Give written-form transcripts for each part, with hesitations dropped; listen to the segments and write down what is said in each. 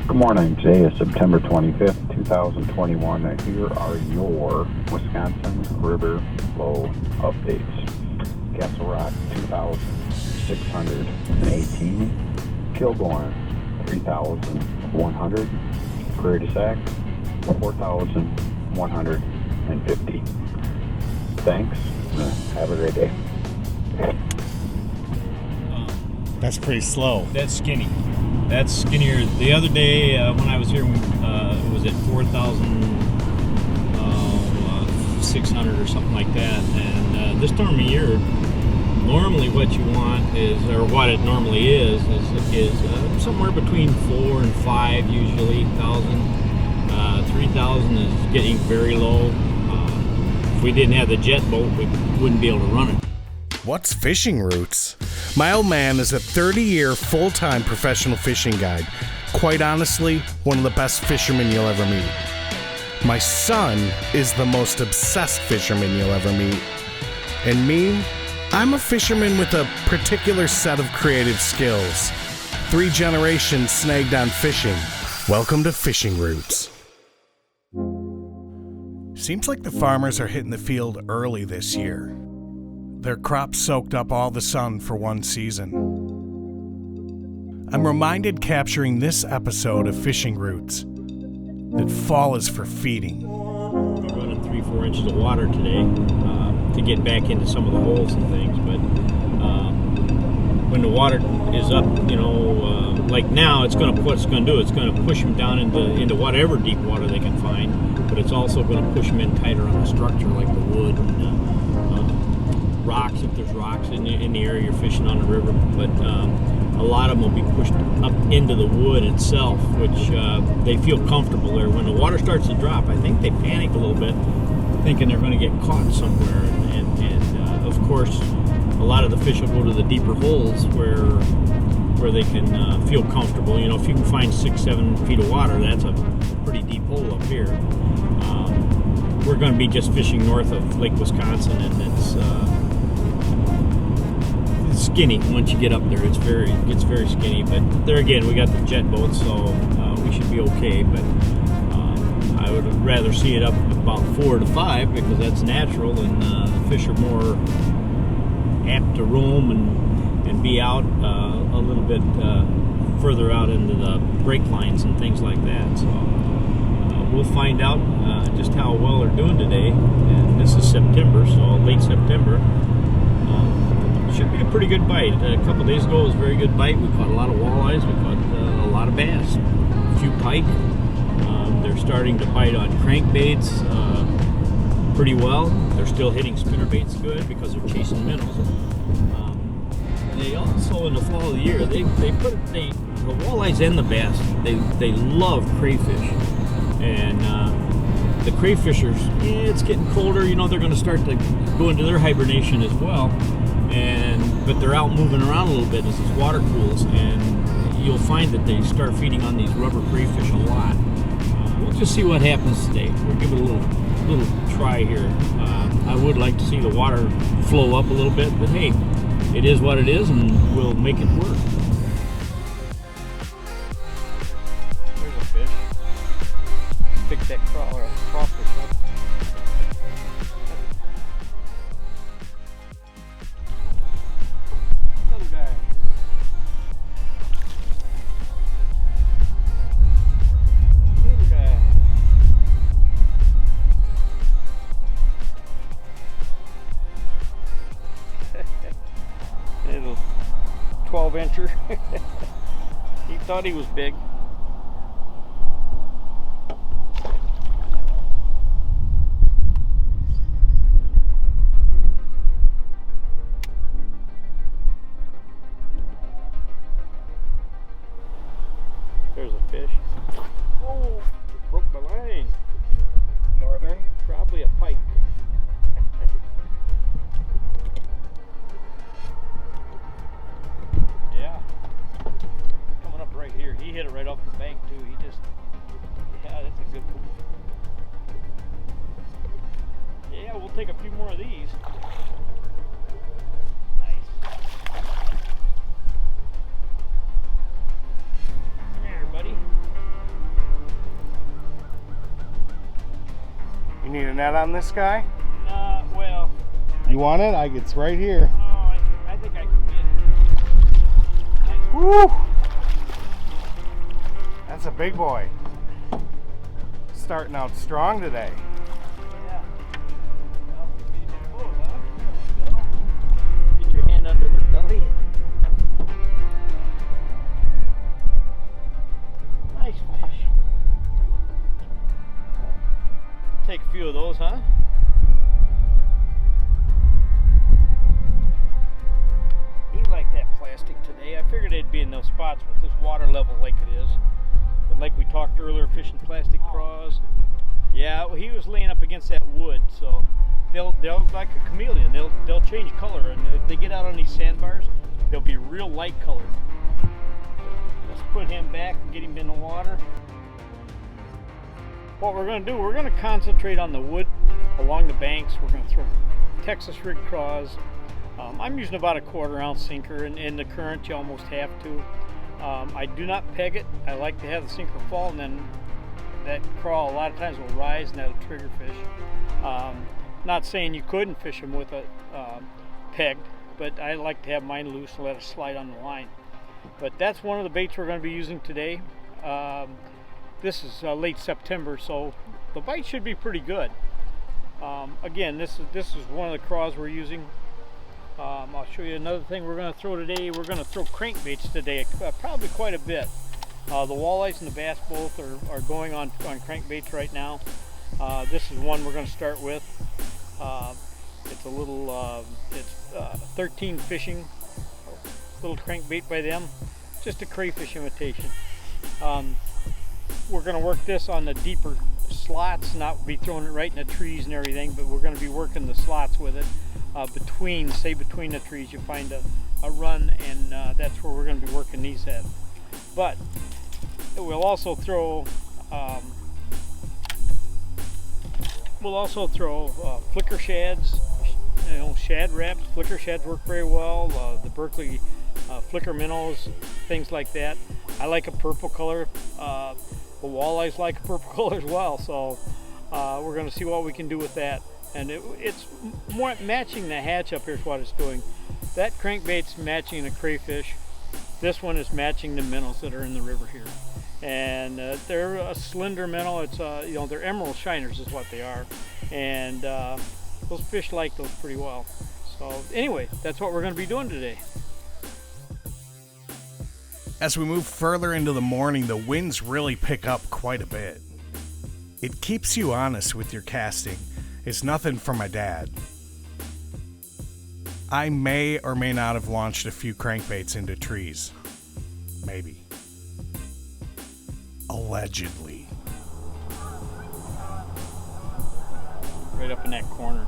Good morning. Today is September 25th, 2021. Here are your Wisconsin River flow updates. Castle Rock, 2,618. Kilgore, 3,100. Prairie du Sac, 4,150. Thanks. Have a great day. That's pretty slow. That's skinny. That's skinnier. The other day when I was here, it was at 4,600 or something like that. And this time of year, normally what you want is, or what it normally is somewhere between 4 and 5 usually thousand. 3,000 is getting very low. If we didn't have the jet boat, we wouldn't be able to run it. What's fishing routes? My old man is a 30-year full-time professional fishing guide. Quite honestly, one of the best fishermen you'll ever meet. My son is the most obsessed fisherman you'll ever meet. And me, I'm a fisherman with a particular set of creative skills. 3 generations snagged on fishing. Welcome to Fishing Routes. Seems like the farmers are hitting the field early this year. Their crops soaked up all the sun for one season. I'm reminded capturing this episode of Fishing Routes that fall is for feeding. We're running 3-4 inches of water today to get back into some of the holes and things, but when the water is up, like now, it's going to push them down into whatever deep water they can find, but it's also going to push them in tighter on the structure, like the wood and rocks, if there's rocks in the area you're fishing on the river. But a lot of them will be pushed up into the wood itself, which they feel comfortable there. When the water starts to drop, I think they panic a little bit, thinking they're going to get caught somewhere. And of course, a lot of the fish will go to the deeper holes where they can feel comfortable. If you can find 6-7 feet of water, that's a pretty deep hole up here. We're going to be just fishing north of Lake Wisconsin, and it's skinny. Once you get up there, it gets very skinny. But there again, we got the jet boat, so we should be okay. But I would rather see it up about 4 to 5 because that's natural, and the fish are more apt to roam and be out a little bit further out into the brake lines and things like that. So we'll find out just how well they're doing today. And this is September, so late September. Should be a pretty good bite. A couple days ago it was a very good bite. We caught a lot of walleyes. We caught a lot of bass, a few pike. They're starting to bite on crankbaits pretty well. They're still hitting spinnerbaits good because they're chasing minnows. They also, in the fall of the year, the walleyes and the bass, they love crayfish. And the crayfishers, it's getting colder. They're going to start to go into their hibernation as well. But they're out moving around a little bit as this water cools, and you'll find that they start feeding on these rubber crayfish a lot. We'll just see what happens today. We'll give it a little try here. I would like to see the water flow up a little bit, but hey, it is what it is, and we'll make it work. There's a fish. Pick that crawfish up. Little guy. Little guy. Little 12-incher. He thought he was big. There's a fish. Oh, broke my line. Northern? Probably a pike. Yeah. Coming up right here. He hit it right off the bank too. Yeah, that's a good one. Yeah, we'll take a few more of these. Nice. Come here, buddy. net on this guy? Well. You want it? It's right here. Oh, I think I can get it. Woo! That's a big boy. Starting out strong today. Yeah. Well, get him in both, huh? There we go. Get your hand under the belly. Nice fish. Take a few of those, huh? He liked that plastic today. I figured it'd be in those spots with this water level like it is. But like we talked earlier, fishing plastic craws. Yeah, well, he was laying up against that wood, so they'll like a chameleon. They'll change color, and if they get out on these sandbars, they'll be real light colored. Let's put him back and get him in the water. What we're going to do, we're going to concentrate on the wood along the banks. We're going to throw Texas rig craws. I'm using about a 1/4 ounce sinker, and in the current you almost have to. I do not peg it. I like to have the sinker fall, and then that craw a lot of times will rise, and that'll trigger fish. Not saying you couldn't fish them with a pegged, but I like to have mine loose and let it slide on the line. But that's one of the baits we're going to be using today. This is late September, so the bite should be pretty good. Again, this is one of the craws we're using. I'll show you another thing we're going to throw today. We're going to throw crankbaits today, probably quite a bit. The walleyes and the bass both are going on crankbaits right now. This is one we're going to start with. It's a little, it's 13 Fishing, little crankbait by them, just a crayfish imitation. We're going to work this on the deeper slots, not be throwing it right in the trees and everything, but we're going to be working the slots with it. Between the trees, you find a run, and that's where we're going to be working these at. But we'll also throw flicker shads, shad wraps. Flicker shads work very well. The Berkeley flicker minnows, things like that. I like a purple color. The walleyes like a purple color as well, so we're going to see what we can do with that. And it's more matching the hatch up here is what it's doing. That crankbait's matching the crayfish. This one is matching the minnows that are in the river here. And they're a slender minnow. It's they're emerald shiners is what they are. And those fish like those pretty well. So anyway, that's what we're going to be doing today. As we move further into the morning, the winds really pick up quite a bit. It keeps you honest with your casting. It's nothing for my dad. I may or may not have launched a few crankbaits into trees. Maybe. Allegedly. Right up in that corner.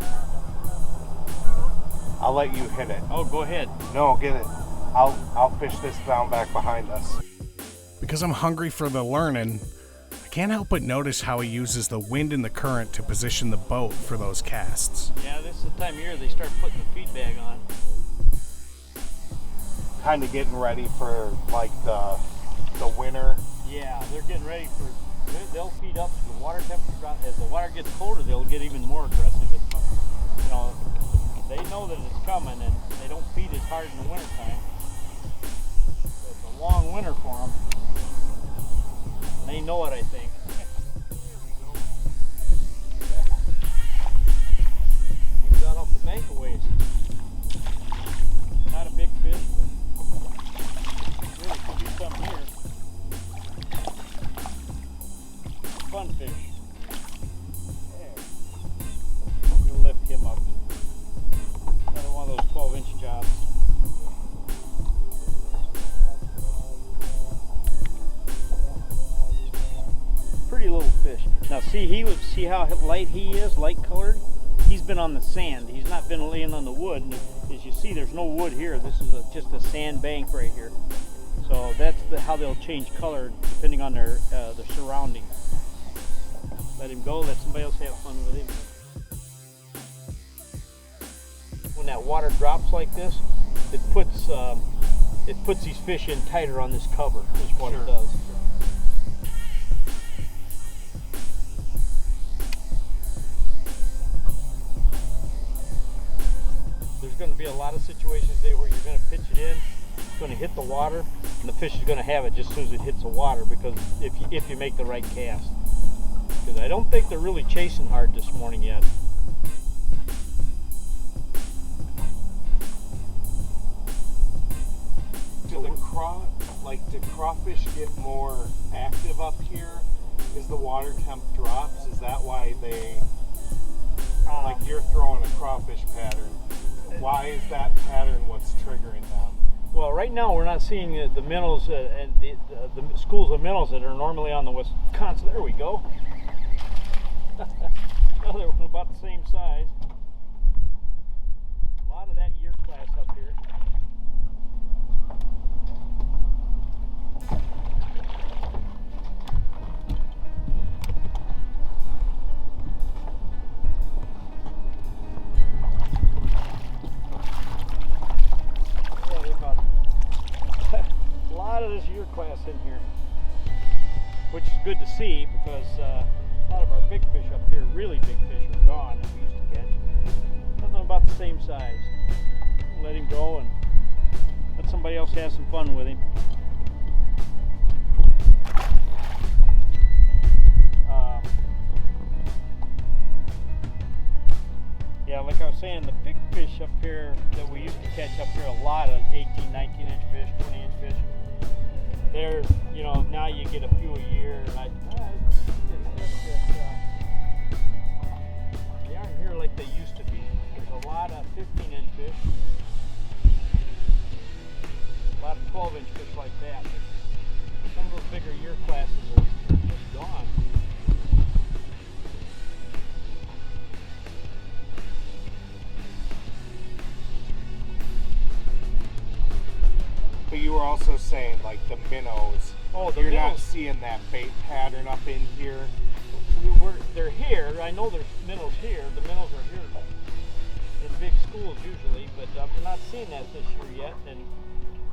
I'll let you hit it. Oh, go ahead. No, get it. I'll fish this down back behind us. Because I'm hungry for the learning, I can't help but notice how he uses the wind and the current to position the boat for those casts. Yeah, this is the time of year they start putting the feed bag on. Kind of getting ready for like the winter. Yeah, they're getting ready for. They'll feed up as the water temperature drops. As the water gets colder, they'll get even more aggressive. They know that it's coming, and they don't feed as hard in the wintertime. So it's a long winter for them. And they know it, I think. He's got off the bank a ways. Not a big fish, but really could be some here. Fun fish. There. We'll lift him up. Another one of those 12-inch jobs. Pretty little fish. Now see how light he is, light colored? He's been on the sand. He's not been laying on the wood. And as you see, there's no wood here. This is just a sand bank right here. So that's how they'll change color depending on their surroundings. Let him go. Let somebody else have fun with him. When that water drops like this, it puts these fish in tighter on this cover. Is what it does. be a lot of situations today where you're going to pitch it in, it's going to hit the water, and the fish is going to have it just as soon as it hits the water, because if you make the right cast. Because I don't think they're really chasing hard this morning yet. Do crawfish get more active up here as the water temp drops? Is that why they, like you're throwing a crawfish pattern? Why is that pattern what's triggering them? Well, right now we're not seeing the minnows and the schools of minnows that are normally on the Wisconsin. There we go. Now they're about the same size. A lot of that year class up here. Class in here, which is good to see, because a lot of our big fish up here, really big fish, are gone that we used to catch. Something about the same size. Let him go and let somebody else have some fun with him. Yeah, like I was saying, the big fish up here that we used to catch up here, a lot of 18, 19 inch fish, 20 inch fish. There, you know, now you get a few a year, and they aren't here like they used to be. There's a lot of 15 inch fish, a lot of 12 inch fish like that. But some of those bigger year classes are just gone. But you were also saying, like, the minnows. Oh, the you're minnows. Not seeing that bait pattern up in here. They're here. I know there's minnows here. The minnows are here in big schools usually, but we're not seeing that this year yet.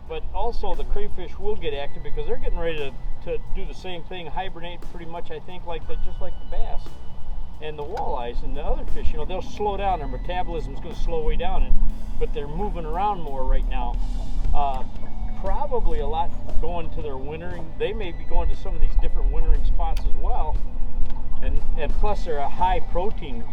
But also the crayfish will get active because they're getting ready to do the same thing, hibernate pretty much, I think, just like the bass and the walleyes and the other fish. You know, they'll slow down. Their metabolism's going to slow way down, but they're moving around more right now. Probably a lot going to their wintering. They may be going to some of these different wintering spots as well, and plus they're a high protein.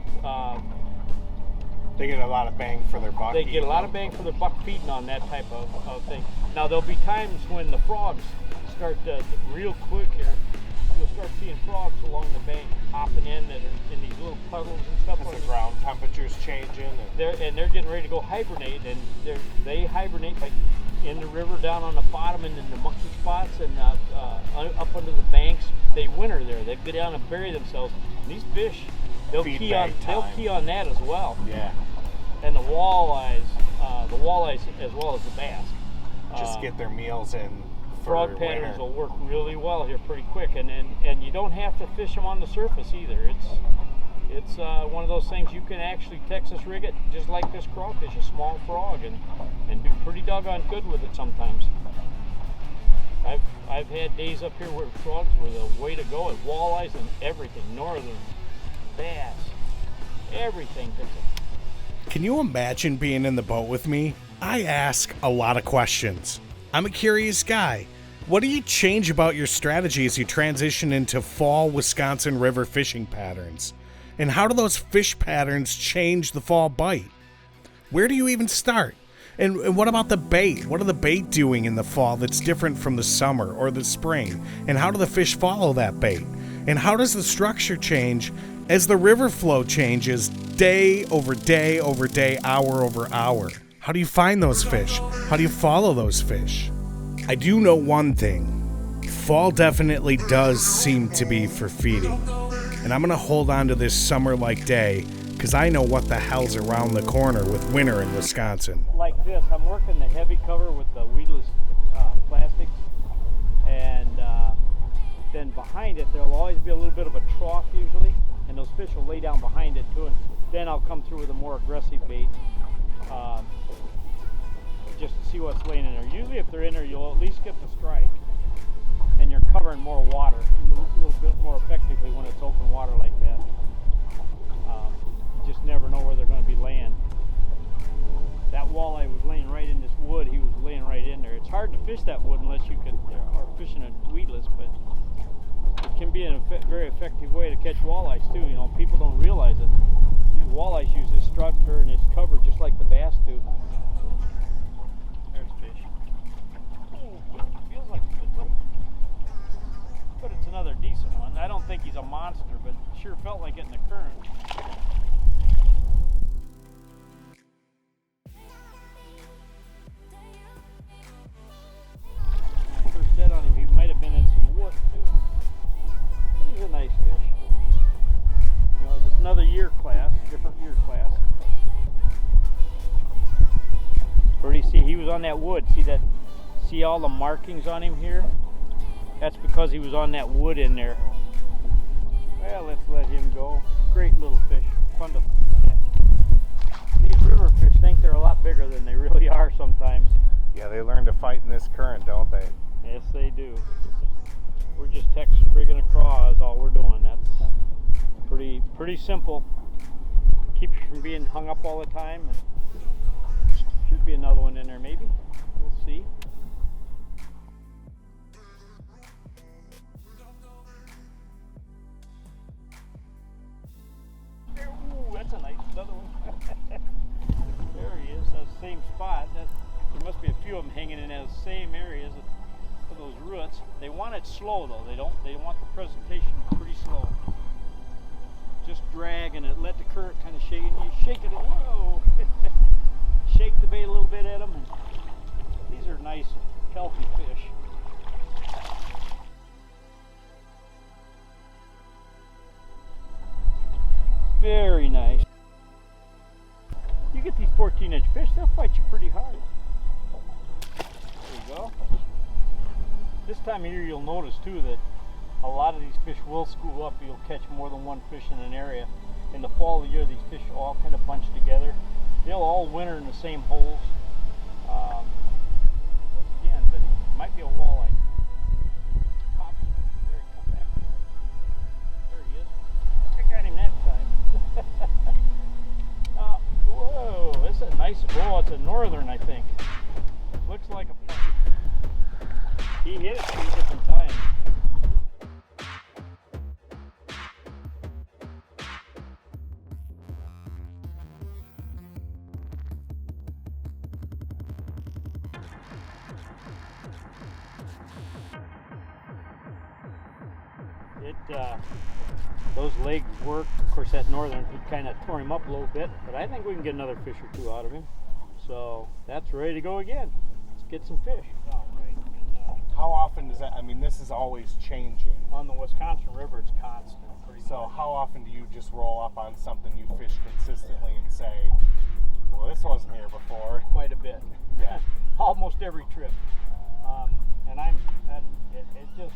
They get a lot of bang for their buck. They get a lot of bang for their buck feeding on that type of thing. Now there'll be times when the frogs start real quick here. You'll start seeing frogs along the bank hopping in that are in these little puddles and stuff. As the ground temperature's changing. And they're getting ready to go hibernate, and they hibernate like in the river, down on the bottom, and in the mucky spots, and up under the banks. They winter there. They go down and bury themselves. And these fish, they'll key on that as well. Yeah. And the walleyes as well as the bass. Just get their meals in. Frog patterns will work really well here pretty quick, and you don't have to fish them on the surface either. It's one of those things you can actually Texas rig it just like this crawfish, a small frog, and do pretty doggone good with it sometimes. I've had days up here where frogs were the way to go, and walleyes and everything, northern, bass, everything. Can you imagine being in the boat with me? I ask a lot of questions. I'm a curious guy. What do you change about your strategy as you transition into fall Wisconsin river fishing patterns? And how do those fish patterns change the fall bite? Where do you even start? And what about the bait? What are the bait doing in the fall that's different from the summer or the spring? And how do the fish follow that bait? And how does the structure change as the river flow changes day over day over day, hour over hour? How do you find those fish? How do you follow those fish? I do know one thing. Fall definitely does seem to be for feeding. And I'm going to hold on to this summer-like day because I know what the hell's around the corner with winter in Wisconsin. Like this, I'm working the heavy cover with the weedless plastics, and then behind it there'll always be a little bit of a trough usually, and those fish will lay down behind it too, and then I'll come through with a more aggressive bait just to see what's laying in there. Usually if they're in there, you'll at least get the strike, and you're covering more water a little bit more effectively when it's open water like that. You just never know where they're going to be laying. That walleye you could, or fishing a weedless, but it can be a very effective way to catch walleyes too. You know, people don't realize it. These walleyes use this structure and this cover just like the bass do. There's fish. Ooh, feels like a good one. But it's another decent one. I don't think he's a monster, but sure felt like it in the current. When I first set on him, he might have been in some wood too. But he's a nice fish. You know, it's another year class, different year class. Where do you see he was on that wood? See all the markings on him here? That's because he was on that wood in there. Well, let's let him go. Great little fish. Fun to catch. These river fish think they're a lot bigger than they really are sometimes. Yeah, they learn to fight in this current, don't they? Yes, they do. We're just rigging a craw is all we're doing. That's pretty simple. Keeps you from being hung up all the time. And should be another one in there maybe. We'll see. Ooh, that's a nice another one. There he is. That's the same spot. There must be a few of them hanging in those same areas of those roots. They want it slow though. They want the presentation pretty slow. Just drag and let the current kind of shake. And you shake it. Whoa! Shake the bait a little bit at them. And these are nice, healthy fish. Very nice. You get these 14-inch fish, they'll fight you pretty hard. There you go. This time of year you'll notice too that a lot of these fish will school up. You'll catch more than one fish in an area. In the fall of the year, these fish all kind of bunch together. They'll all winter in the same holes. Once again, but he might be a walleye. Pops very compact. There he is. I got him that time. Whoa, this is a nice, oh, it's a northern, I think. Looks like a pike. He hit it 3 different times. Those legs work. Of course, that northern, he kind of tore him up a little bit, but I think we can get another fish or two out of him. So that's ready to go again. Let's get some fish. All right. How often does that, I mean, this is always changing. On the Wisconsin River, it's constant. So how often do you just roll up on something you fish consistently and say, well, this wasn't here before? Quite a bit. Yeah. Almost every trip. It's just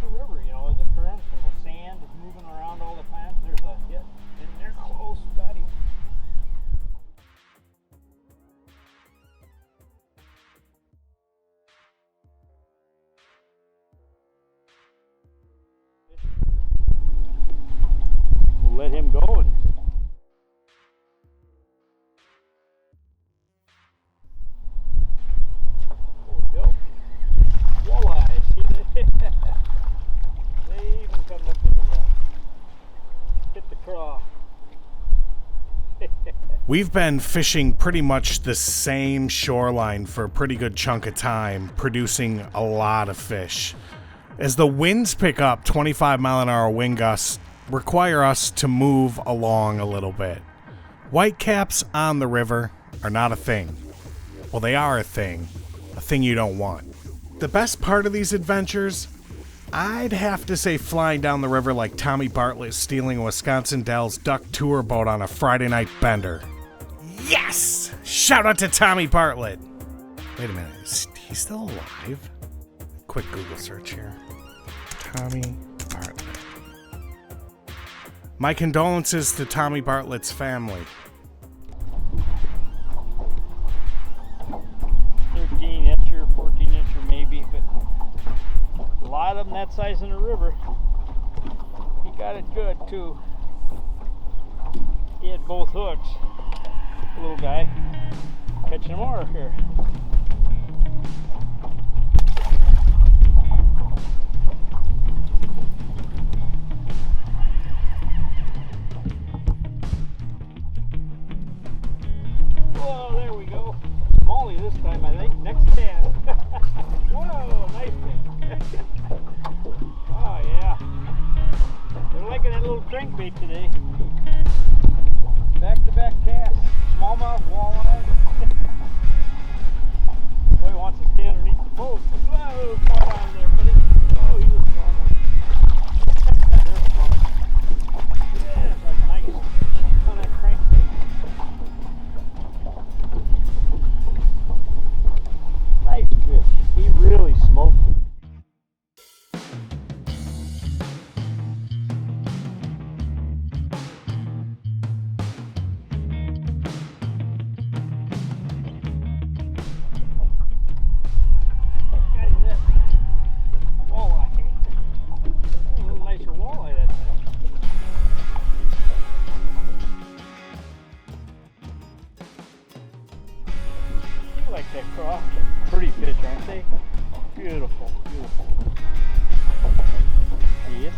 the river, you know, the currents and the sand is moving around all the time. There's a hit, and they're close, got him. We'll let him go and there we go. Walleye. They even come up and hit the craw. We've been fishing pretty much the same shoreline for a pretty good chunk of time, producing a lot of fish. As the winds pick up, 25-mile-an-hour wind gusts require us to move along a little bit. Whitecaps on the river are not a thing. Well, they are a thing you don't want. The best part of these adventures, I'd have to say flying down the river like Tommy Bartlett stealing a Wisconsin Dells duck tour boat on a Friday night bender. Yes! Shout out to Tommy Bartlett. Wait a minute, is he still alive? Quick Google search here. Tommy Bartlett. My condolences to Tommy Bartlett's family. 13-incher, 14-incher maybe, but a lot of them that size in the river. He got it good too. He had both hooks. Little guy catching more here. Pretty fish, aren't they? Beautiful, beautiful. You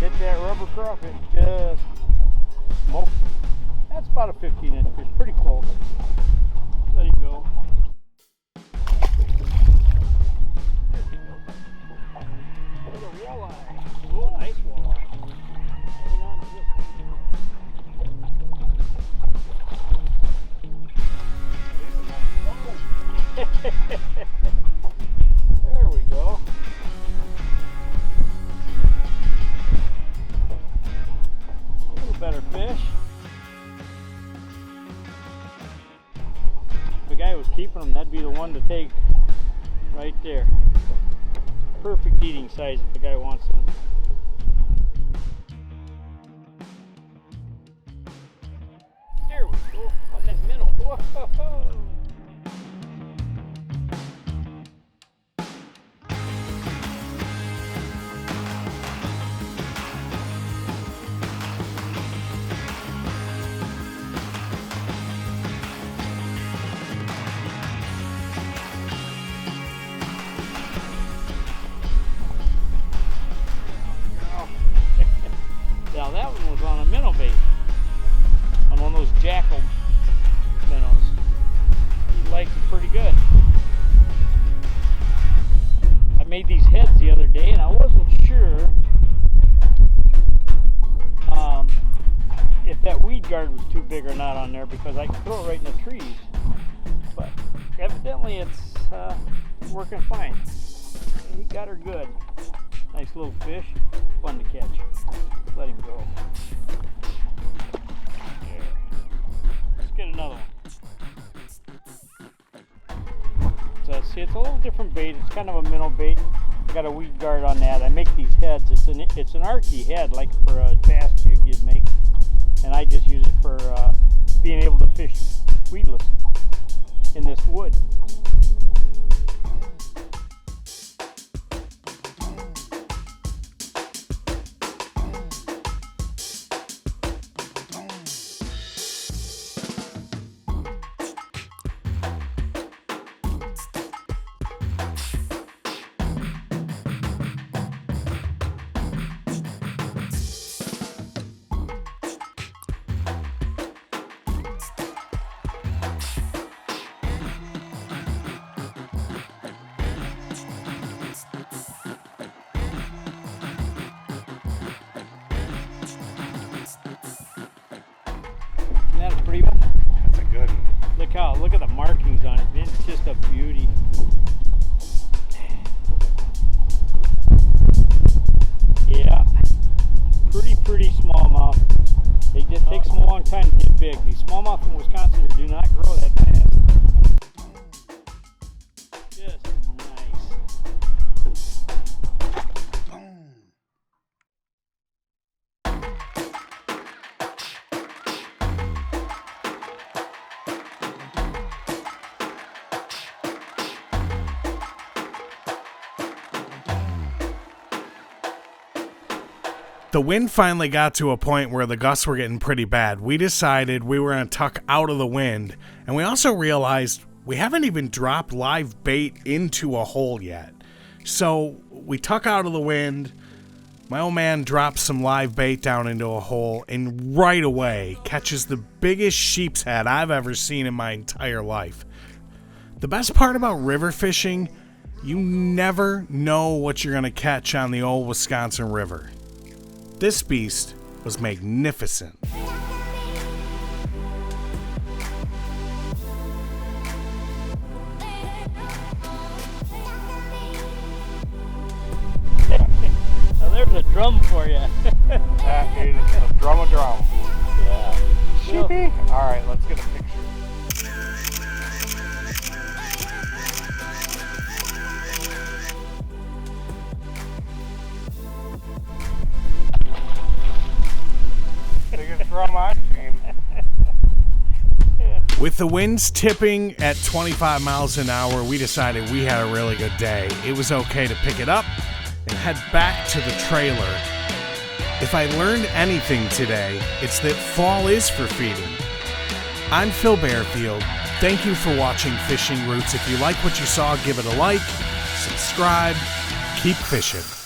hit that rubber crawfish, just smoke. That's about a 15-inch fish, pretty close. Let him go. There's a walleye. Oh, nice walleye. Hang on to this. There we go. A little better fish. If the guy was keeping them, that'd be the one to take right there. Perfect eating size if the guy wants one. There we go. On that minnow. Whoa. Now that one was on a minnow bait, on one of those jackal minnows. He likes it pretty good. I made these heads the other day and I wasn't sure if that weed guard was too big or not on there because I could throw it right in the trees. But evidently it's working fine. He got her good. Nice little fish, fun to catch. Let him go. There. Let's get another one. So see, it's a little different bait. It's kind of a minnow bait. I got a weed guard on that. I make these heads. It's an archy head, like for a bass jig you'd make, and I just use it for being able to fish weedless in this wood. Isn't that a pretty one? That's a good one. Look at the markings on it, man. It's just a beauty. Yeah, pretty smallmouth. It takes them a long time to get big. These smallmouth in Wisconsin do not grow that fast. Just nice. The wind finally got to a point where the gusts were getting pretty bad. We decided we were going to tuck out of the wind, and we also realized we haven't even dropped live bait into a hole yet. So we tuck out of the wind, my old man drops some live bait down into a hole, and right away catches the biggest sheepshead I've ever seen in my entire life. The best part about river fishing, you never know what you're going to catch on the old Wisconsin River. This beast was magnificent. Now there's a drum for you. That is a drum. Yeah. Sheepy? Alright, let's get a picture. Biggest drum I've seen. With the winds tipping at 25 miles an hour, we decided we had a really good day. It was okay to pick it up and head back to the trailer. If I learned anything today, it's that fall is for feeding. I'm Phil Barefield. Thank you for watching Fishing Roots. If you like what you saw, give it a like, subscribe, keep fishing.